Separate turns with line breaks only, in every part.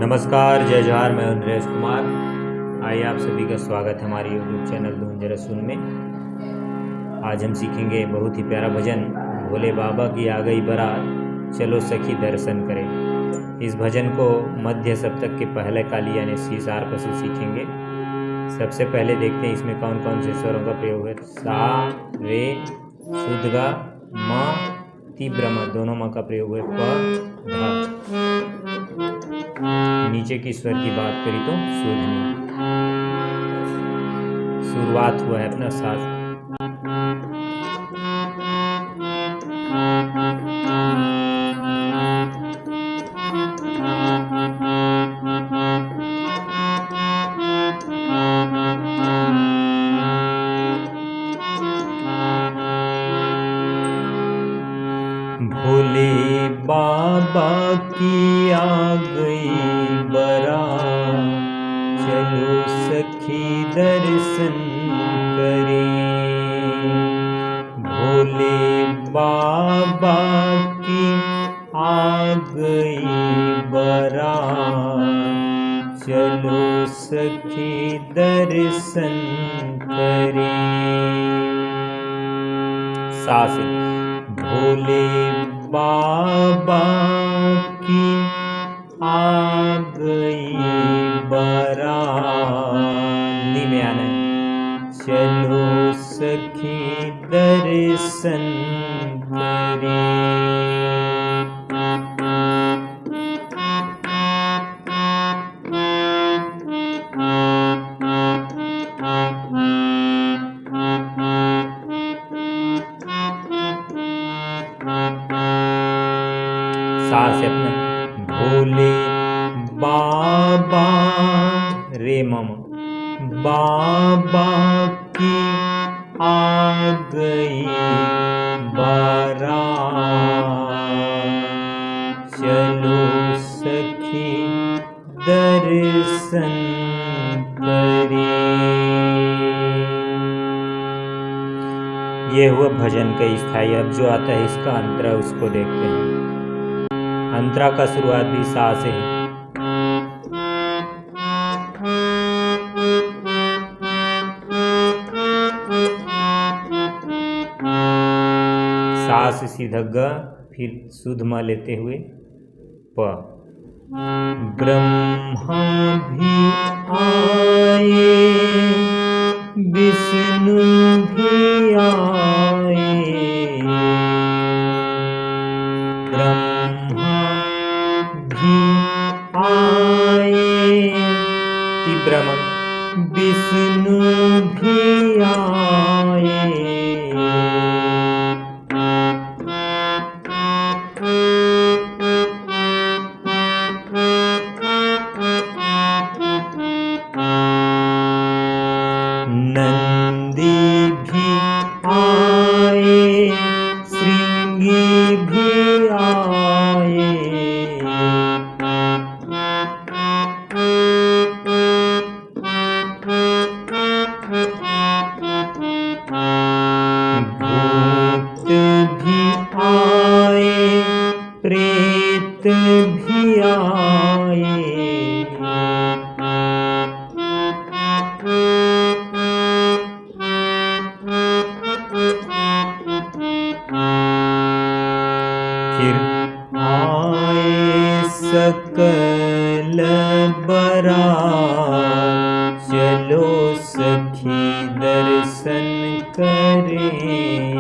नमस्कार, जय जोहार। मैं नरेश कुमार। आइए आप सभी का स्वागत है हमारे यूट्यूब चैनल धुन जरा सुन में। आज हम सीखेंगे बहुत ही प्यारा भजन, भोले बाबा की आ गई बारात, चलो सखी दर्शन करें। इस भजन को मध्य सप्तक के पहले काली यानी सी शार्प से सीखेंगे। सबसे पहले देखते हैं इसमें कौन कौन से स्वरों का प्रयोग है। सा, रे, शुद्ध गा, म, तीव्र म, दोनों म का प्रयोग है। प, ध। नीचे की स्वर की बात करी तो शुद्ध में शुरुआत हुआ है अपना साज। भोले बाबा की आ गई बारात, चलो सखी दर्शन करें। भोले बाबा की आ गई बारात, चलो सखी दर्शन करें। सा से भोले बाबा की आ गई बारात, नी में आना है। चलो सखी दर्शन करें। सा से अपना भोले बाबा, रे मम, बाबा की आ गई बारात, चलो सखी दर्शन करें। ये हुआ भजन का स्थाई। अब जो आता है इसका अंतरा, उसको देखते हैं। अंतरा का शुरुआत भी सा से है। सा से सीधा ग, फिर शुद्ध म लेते हुए प। ब्रह्मा भी आए, विष्णु भी आए, ब्रह्मा भी आए, तीव्र म, विष्णु भी आए, नंदी भी आए, श्रृंगी भी आए, भूत भी आए, प्रेत भी आए, फिर आए सकल बारात, चलो सखी दर्शन करें।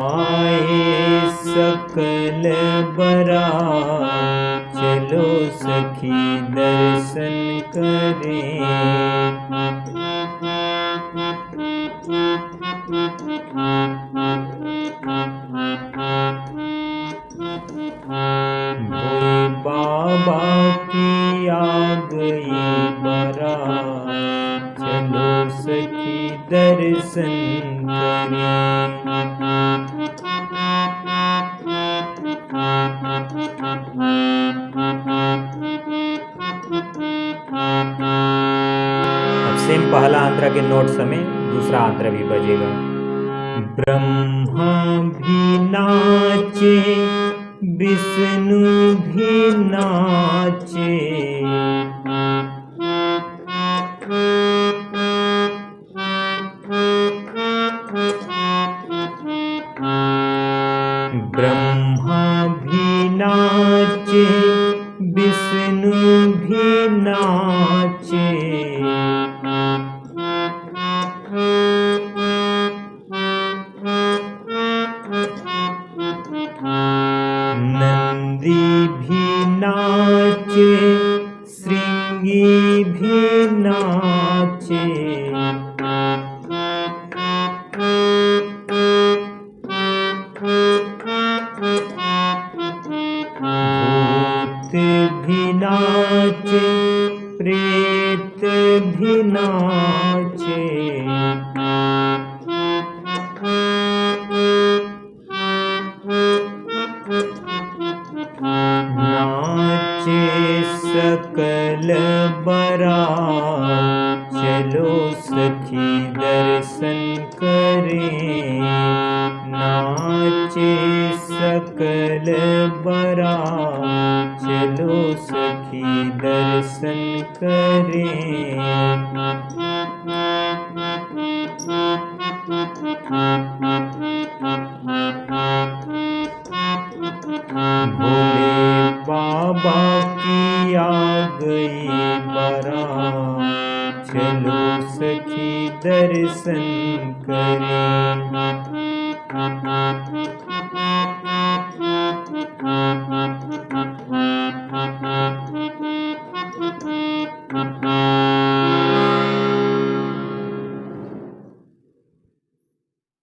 आए सकल बारात, चलो सखी दर्शन करें। भोले बाबा की आ गई बारात, चलो सखी दर्शन करें। अब सेम पहला आंत्र के नोट समय दूसरा आंत्र भी बजेगा। ब्रह्मा भी नाचे, विष्णु भी नाचे, ब्रह्मा भी नाचे, विष्णु भी नाचे, नंदी भी नाचे, श्रृंगी भी नाचे, भूत भी नाचे, प्रेत भी नाचे, नाचे सकल बारात, चलो सखी दर्शन करें, नाचे सकल बारात, चलो सखी दर्शन करें। भोले बाबा की आ गई बारात, चलो सखी दर्शन करें।